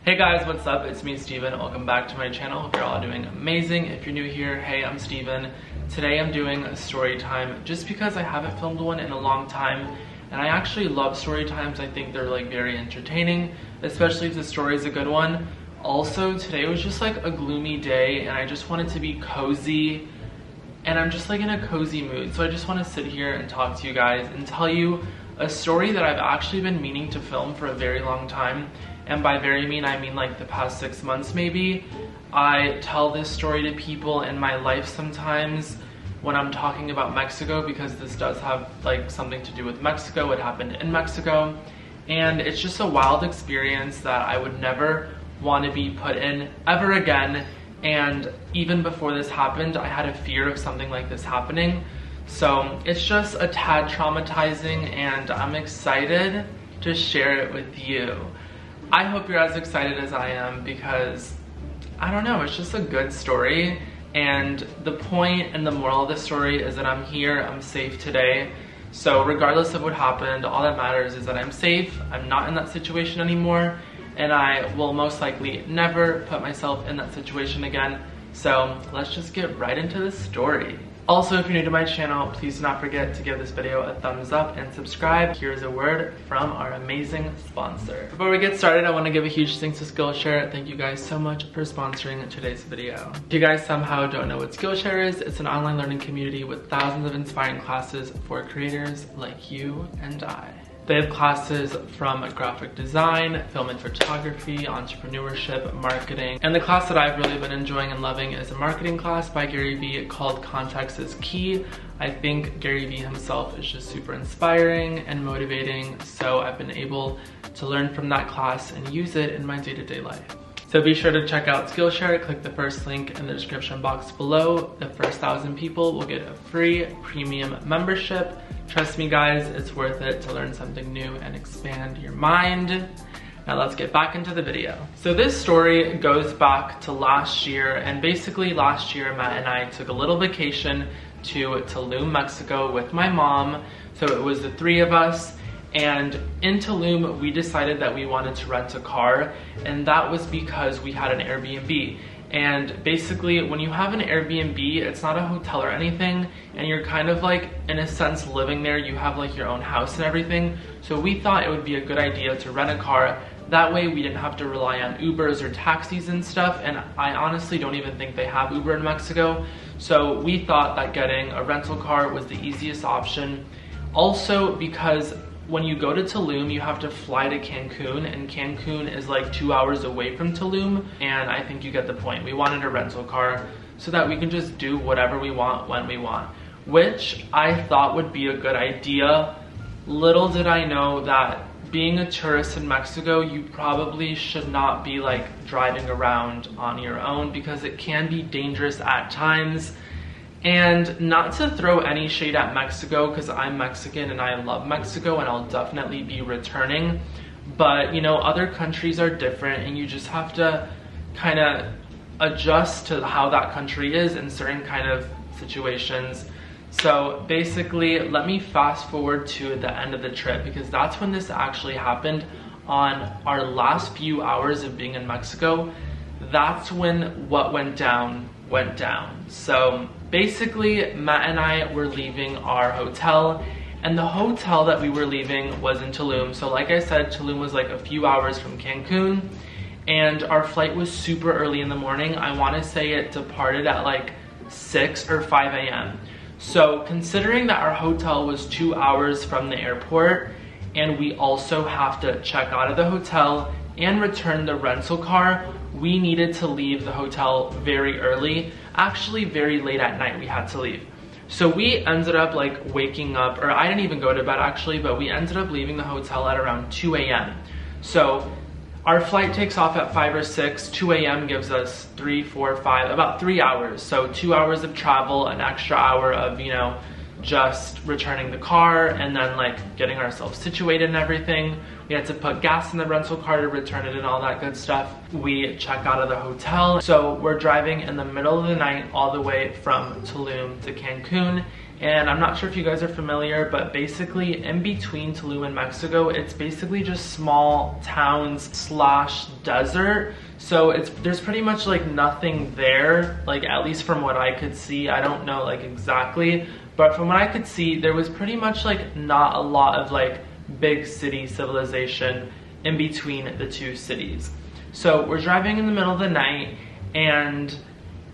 Hey guys, what's up? It's me, Steven. Welcome back to my channel. Hope you're all doing amazing. If you're new here, hey, I'm Steven. Today I'm doing a story time just because I haven't filmed one in a long time, and I actually love story times. I think they're like very entertaining, especially if the story is a good one. Also, today was just like a gloomy day and I just wanted to be cozy, and I'm just like in a cozy mood. So I just want to sit here and talk to you guys and tell you a story that I've actually been meaning to film for a very long time. And by very I mean like the past 6 months maybe. I tell this story to people in my life sometimes when I'm talking about Mexico, because this does have like something to do with Mexico. It happened in Mexico, and it's just a wild experience that I would never want to be put in ever again. And even before this happened, I had a fear of something like this happening. So it's just a tad traumatizing, and I'm excited to share it with you. I hope you're as excited as I am, because I don't know, it's just a good story, and the point and the moral of the story is that I'm here, I'm safe today. So regardless of what happened, all that matters is that I'm safe, I'm not in that situation anymore, and I will most likely never put myself in that situation again. So let's just get right into the story. Also, if you're new to my channel, please do not forget to give this video a thumbs up and subscribe. Here's a word from our amazing sponsor. Before we get started, I want to give a huge thanks to Skillshare. Thank you guys so much for sponsoring today's video. If you guys somehow don't know what Skillshare is, it's an online learning community with thousands of inspiring classes for creators like you and I. They have classes from graphic design, film and photography, entrepreneurship, marketing. And the class that I've really been enjoying and loving is a marketing class by Gary Vee called Context is Key. I think Gary Vee himself is just super inspiring and motivating, so I've been able to learn from that class and use it in my day-to-day life. So be sure to check out Skillshare. Click the first link in the description box below. The first 1,000 people will get a free premium membership. Trust me guys, it's worth it to learn something new and expand your mind. Now let's get back into the video. So this story goes back to last year, and basically last year Matt and I took a little vacation to Tulum, Mexico with my mom. So it was the three of us. And in Tulum, we decided that we wanted to rent a car, and that was because we had an Airbnb. And basically, when you have an Airbnb, it's not a hotel or anything, and you're kind of like, in a sense, living there. You have like your own house and everything. So we thought it would be a good idea to rent a car. That way we didn't have to rely on Ubers or taxis and stuff, and I honestly don't even think they have Uber in Mexico. So we thought that getting a rental car was the easiest option. Also, because when you go to Tulum, you have to fly to Cancun, and Cancun is like 2 hours away from Tulum, and I think you get the point. We wanted a rental car so that we can just do whatever we want when we want, which I thought would be a good idea. Little did I know that being a tourist in Mexico, you probably should not be like driving around on your own, because it can be dangerous at times. And not to throw any shade at Mexico, because I'm Mexican and I love Mexico and I'll definitely be returning. But you know, other countries are different, and you just have to kind of adjust to how that country is in certain kind of situations. So basically, let me fast forward to the end of the trip, because that's when this actually happened. On our last few hours of being in Mexico, that's when what went down went down. So basically, Matt and I were leaving our hotel, and the hotel that we were leaving was in Tulum. So like I said, Tulum was like a few hours from Cancun, and our flight was super early in the morning. I want to say it departed at like 6 or 5 a.m. So considering that our hotel was 2 hours from the airport, and we also have to check out of the hotel and return the rental car, we needed to leave the hotel very early. Actually, very late at night we had to leave. So we ended up like waking up, or I didn't even go to bed actually, but we ended up leaving the hotel at around 2 a.m. So our flight takes off at 5 or 6. 2 a.m. gives us 3, 4, 5, about 3 hours. So 2 hours of travel, an extra hour of, you know, just returning the car, and then like getting ourselves situated and everything. We had to put gas in the rental car to return it and all that good stuff. We check out of the hotel. So we're driving in the middle of the night all the way from Tulum to Cancun, And I'm not sure if you guys are familiar, but basically in between Tulum and Mexico, it's basically just small towns slash desert. So there's pretty much like nothing there, like at least from what I could see. I don't know like exactly, but from what I could see, there was pretty much like not a lot of like big city civilization in between the two cities. So we're driving in the middle of the night and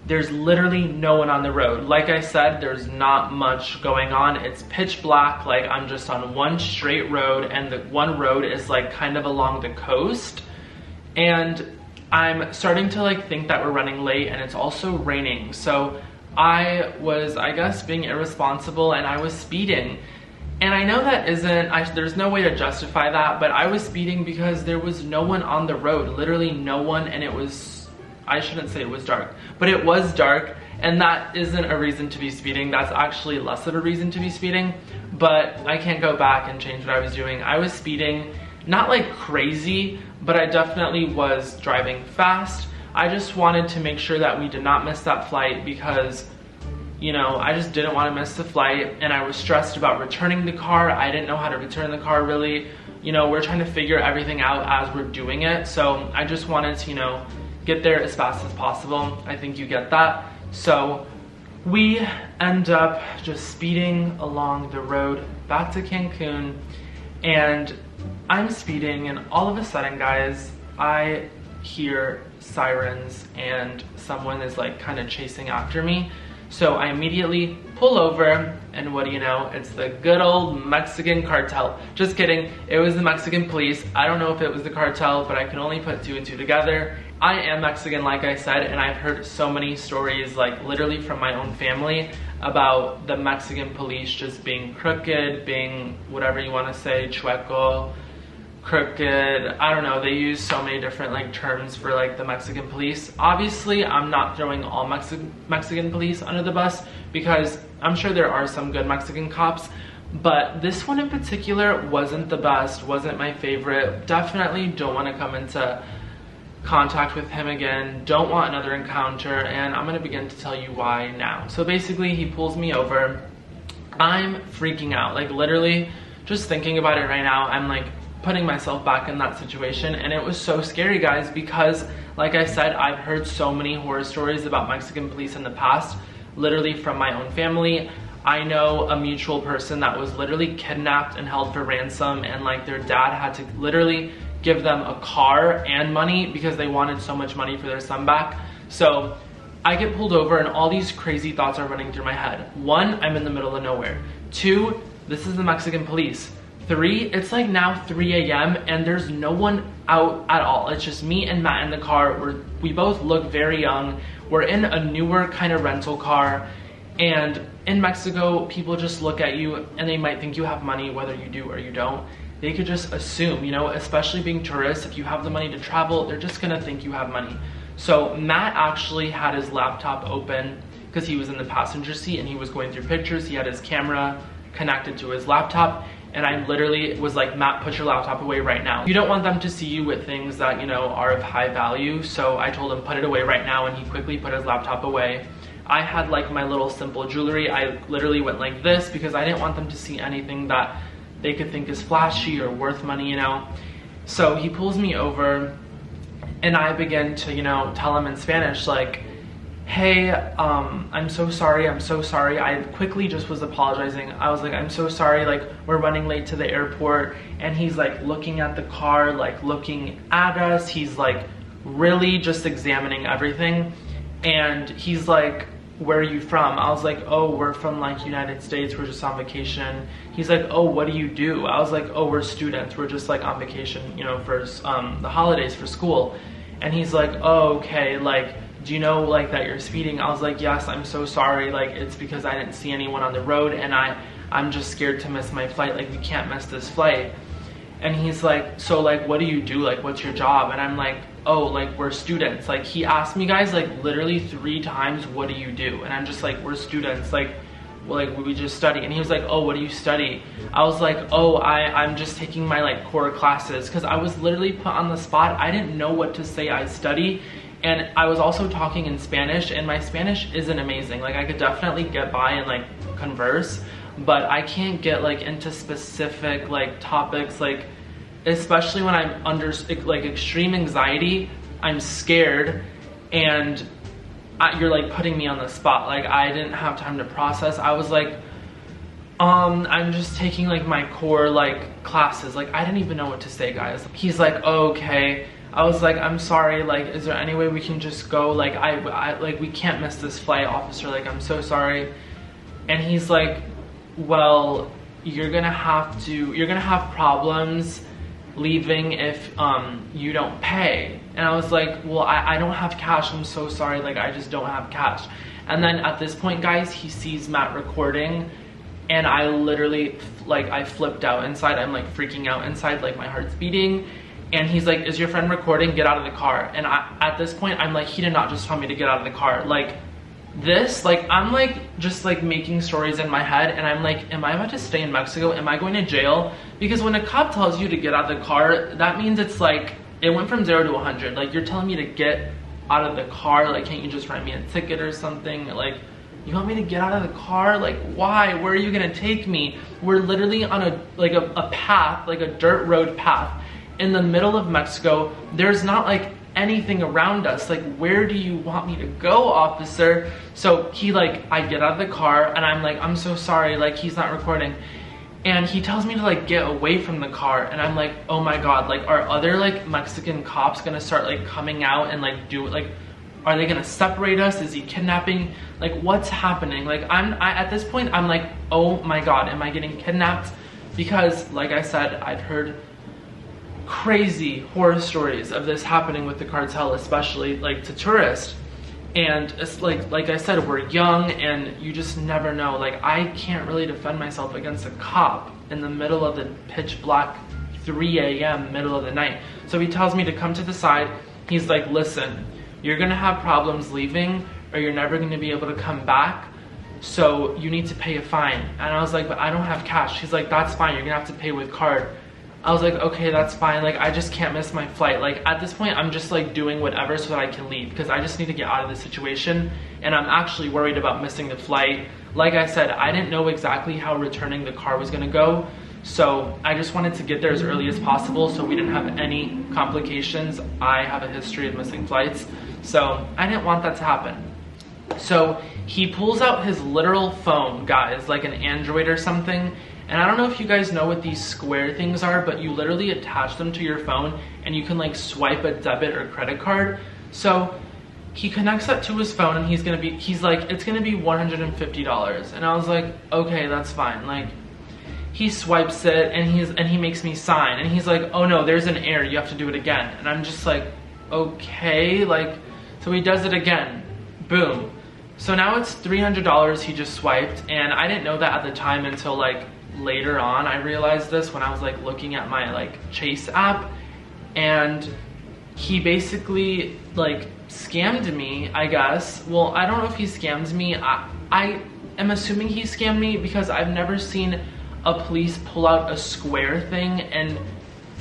there's literally no one on the road. Like I said, there's not much going on. It's pitch black, like I'm just on one straight road, and the one road is like kind of along the coast. And I'm starting to like think that we're running late, and it's also raining. So I was, I guess, being irresponsible, and I was speeding. And I know that there's no way to justify that, but I was speeding because there was no one on the road, literally no one, and it was, I shouldn't say it was dark, but it was dark, and that isn't a reason to be speeding. That's actually less of a reason to be speeding, but I can't go back and change what I was doing. I was speeding, not like crazy, but I definitely was driving fast. I just wanted to make sure that we did not miss that flight because, you know, I just didn't want to miss the flight, and I was stressed about returning the car. I didn't know how to return the car really. You know, we're trying to figure everything out as we're doing it, so I just wanted to, you know, get there as fast as possible. I think you get that. So we end up just speeding along the road back to Cancun, and I'm speeding, and all of a sudden, guys, I hear sirens and someone is like kind of chasing after me. So I immediately pull over, and what do you know? It's the good old Mexican cartel. Just kidding, it was the Mexican police. I don't know if it was the cartel, but I can only put two and two together. I am Mexican, like I said, and I've heard so many stories, like literally from my own family, about the Mexican police just being crooked, being whatever you want to say, chueco, crooked, I don't know, they use so many different like terms for like the Mexican police. Obviously, I'm not throwing all Mexican police under the bus, because I'm sure there are some good Mexican cops, but this one in particular wasn't the best, wasn't my favorite. Definitely don't want to come into contact with him again, don't want another encounter, and I'm going to begin to tell you why now. So basically, he pulls me over. I'm freaking out, like literally just thinking about it right now, I'm like putting myself back in that situation, and it was so scary, guys, because like I said, I've heard so many horror stories about Mexican police in the past, literally from my own family. I know a mutual person that was literally kidnapped and held for ransom, and like their dad had to literally give them a car and money because they wanted so much money for their son back. So I get pulled over, and all these crazy thoughts are running through my head. One, I'm in the middle of nowhere. Two, this is the Mexican police. Three, it's like now 3 a.m. and there's no one out at all. It's just me and Matt in the car. We both look very young. We're in a newer kind of rental car, and in Mexico, people just look at you and they might think you have money, whether you do or you don't. They could just assume, you know, especially being tourists, if you have the money to travel, they're just gonna think you have money. So Matt actually had his laptop open because he was in the passenger seat and he was going through pictures. He had his camera connected to his laptop, and I literally was like, Matt, put your laptop away right now. You don't want them to see you with things that, you know, are of high value. So I told him, put it away right now, and he quickly put his laptop away. I had like my little simple jewelry. I literally went like this because I didn't want them to see anything that they could think is flashy or worth money, you know. So he pulls me over, and I begin to, you know, tell him in Spanish, like, hey, I'm so sorry. I quickly just was apologizing. I was like, I'm so sorry, like, we're running late to the airport. And he's like looking at the car, like looking at us. He's like really just examining everything. And he's like, where are you from? I was like, oh, we're from like United States, we're just on vacation. He's like, oh, what do you do? I was like, oh, we're students, we're just like on vacation, you know, for the holidays for school. And he's like, oh, okay, like, do you know like that you're speeding? I was like, yes, I'm so sorry, like it's because I didn't see anyone on the road, and I'm just scared to miss my flight, like we can't miss this flight. And he's like, so like what do you do, like what's your job? And I'm like, oh, like we're students. Like he asked me, guys, like literally 3 times, what do you do? And I'm just like, we're students, like, well, like we just study. And he was like, oh, what do you study? I was like, oh, I'm just taking my like core classes, because I was literally put on the spot. I didn't know what to say. I study, and I was also talking in Spanish, and my Spanish isn't amazing. Like I could definitely get by and like converse, but I can't get like into specific like topics, like especially when I'm under like extreme anxiety. I'm scared, and you're like putting me on the spot. Like I didn't have time to process. I was like, I'm just taking like my core like classes. Like I didn't even know what to say, guys. He's like, oh, okay. I was like, I'm sorry, like is there any way we can just go? Like I like we can't miss this flight, officer, like I'm so sorry. And he's like, well, you're gonna have problems leaving if you don't pay. And I was like, well, I don't have cash, I'm so sorry, like I just don't have cash. And then at this point, guys, he sees Matt recording, and I literally like I flipped out inside. I'm like freaking out inside, like my heart's beating. And he's like, is your friend recording? Get out of the car. And at this point, I'm like, he did not just tell me to get out of the car. Like this, like I'm like just like making stories in my head, and I'm like, am I about to stay in Mexico? Am I going to jail? Because when a cop tells you to get out of the car, that means it's like it went from 0 to 100. Like you're telling me to get out of the car. Like can't you just write me a ticket or something? Like you want me to get out of the car? Like why? Where are you gonna take me? We're literally on a path, like a dirt road path in the middle of Mexico. There's not like anything around us. Like where do you want me to go, officer? So he like, I get out of the car and I'm like, I'm so sorry, like he's not recording. And he tells me to like get away from the car, and I'm like, oh my god, like are other like Mexican cops gonna start like coming out and like do it? Like are they gonna separate us? Is he kidnapping? Like what's happening? Like at this point I'm like, oh my god, am I getting kidnapped? Because like I said, I've heard crazy horror stories of this happening with the cartel, especially like to tourists. And it's like I said, we're young and you just never know. Like I can't really defend myself against a cop in the middle of the pitch black 3 a.m. middle of the night. So he tells me to come to the side. He's like, listen, you're gonna have problems leaving, or you're never gonna be able to come back, so you need to pay a fine. And I was like, but I don't have cash. He's like, that's fine, you're gonna have to pay with card. I was like, okay, that's fine. Like I just can't miss my flight. Like at this point I'm just like doing whatever so that I can leave, because I just need to get out of this situation, and I'm actually worried about missing the flight. Like I said, I didn't know exactly how returning the car was gonna go, so I just wanted to get there as early as possible so we didn't have any complications. I have a history of missing flights, so I didn't want that to happen. So he pulls out his literal phone, guys, like an Android or something. And I don't know if you guys know what these square things are, but you literally attach them to your phone and you can like swipe a debit or credit card. So he connects that to his phone, and he's like, it's gonna be $150. And I was like, okay, that's fine. Like he swipes it and he makes me sign, and he's like, oh no, there's an error, you have to do it again. And I'm just like, okay, like, so he does it again, boom. So now it's $300 he just swiped, and I didn't know that at the time until like later on. I realized this when I was like looking at my like Chase app, and he basically like scammed me, I guess. Well, I don't know if he scammed me. I am assuming he scammed me, because I've never seen a police pull out a square thing and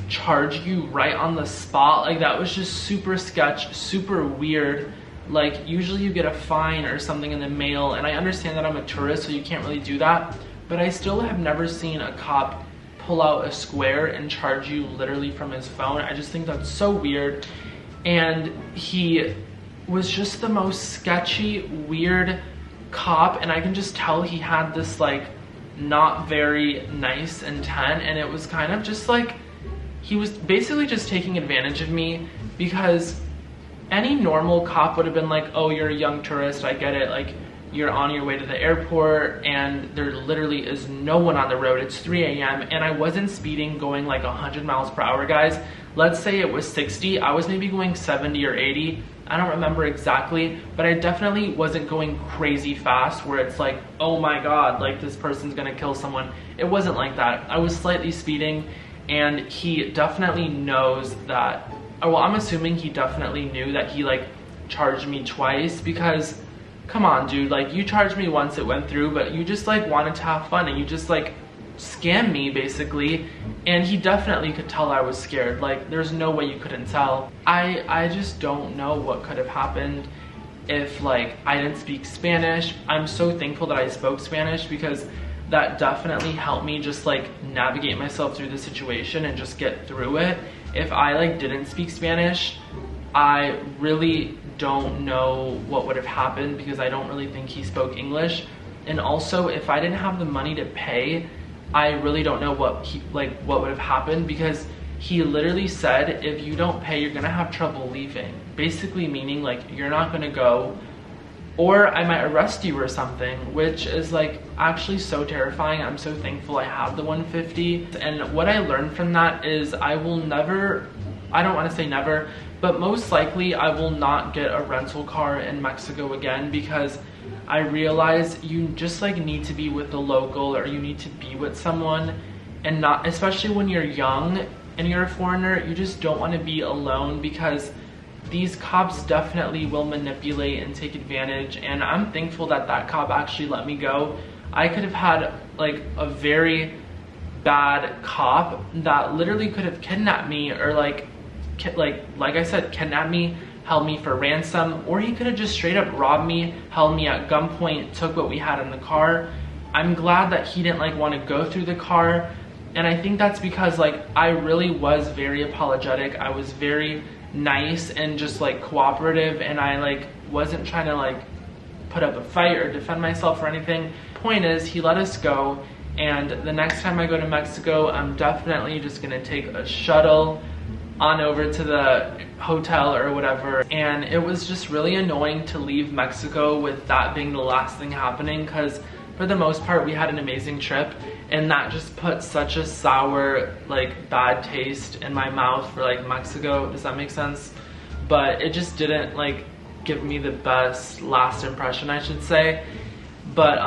charge you right on the spot. Like that was just super sketch, super weird. Like usually you get a fine or something in the mail, and I understand that I'm a tourist, so you can't really do that. But I still have never seen a cop pull out a square and charge you literally from his phone. I just think that's so weird. And he was just the most sketchy, weird cop, and I can just tell he had this like not very nice intent, and it was kind of just like he was basically just taking advantage of me, because any normal cop would have been like, oh, you're a young tourist, I get it, like you're on your way to the airport and there literally is no one on the road. It's 3 a.m. and I wasn't speeding going like 100 miles per hour, guys. Let's say it was 60. I was maybe going 70 or 80. I don't remember exactly, but I definitely wasn't going crazy fast where it's like, oh my god, like this person's gonna kill someone. It wasn't like that. I was slightly speeding, and he definitely knows that. Well, I'm assuming he definitely knew that he like charged me twice, because come on, dude, like you charged me once, it went through, but you just like wanted to have fun and you just like scammed me basically. And he definitely could tell I was scared. Like there's no way you couldn't tell. I just don't know what could have happened. if like I didn't speak Spanish. I'm so thankful that I spoke Spanish because that definitely helped me just like navigate myself through the situation and just get through it. If I like didn't speak Spanish, I really don't know what would have happened because I don't really think he spoke English. And also, if I didn't have the money to pay, I really don't know what would have happened, because he literally said, if you don't pay, you're gonna have trouble leaving. Basically meaning like you're not gonna go, or I might arrest you or something, which is like actually so terrifying. I'm so thankful I have the 150. And what I learned from that is I will never, I don't want to say never, but most likely I will not get a rental car in Mexico again, because I realize you just like need to be with the local, or you need to be with someone, and not, especially when you're young and you're a foreigner, you just don't want to be alone, because these cops definitely will manipulate and take advantage. And I'm thankful that that cop actually let me go. I could have had like a very bad cop that literally could have kidnapped me, or like I said, kidnapped me, held me for ransom, or he could have just straight up robbed me, held me at gunpoint, took what we had in the car. I'm glad that he didn't like want to go through the car. And I think that's because like I really was very apologetic. I was very nice and just like cooperative, and I like wasn't trying to like put up a fight or defend myself or anything. Point is, he let us go, and the next time I go to Mexico, I'm definitely just gonna take a shuttle on over to the hotel or whatever. And it was just really annoying to leave Mexico with that being the last thing happening, because for the most part we had an amazing trip, and that just put such a sour, like bad taste in my mouth for like Mexico. Does that make sense? But it just didn't like give me the best last impression, I should say. But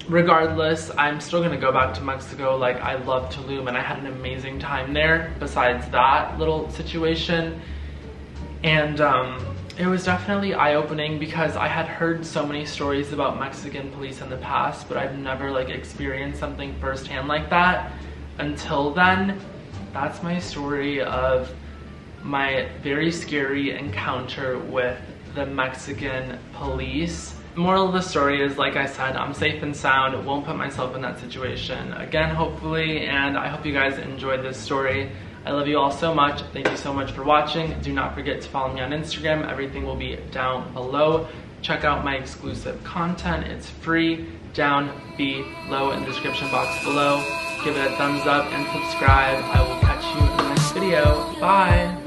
regardless, I'm still gonna go back to Mexico. Like, I love Tulum and I had an amazing time there besides that little situation. And it was definitely eye-opening, because I had heard so many stories about Mexican police in the past, but I've never like experienced something firsthand like that until then. That's my story of my very scary encounter with the Mexican police. Moral of the story is, like I said, I'm safe and sound, won't put myself in that situation again, hopefully, and I hope you guys enjoyed this story. I love you all so much. Thank you so much for watching. Do not forget to follow me on Instagram. Everything will be down below. Check out my exclusive content. It's free, down below in the description box below. Give it a thumbs up and subscribe. I will catch you in the next video. Bye!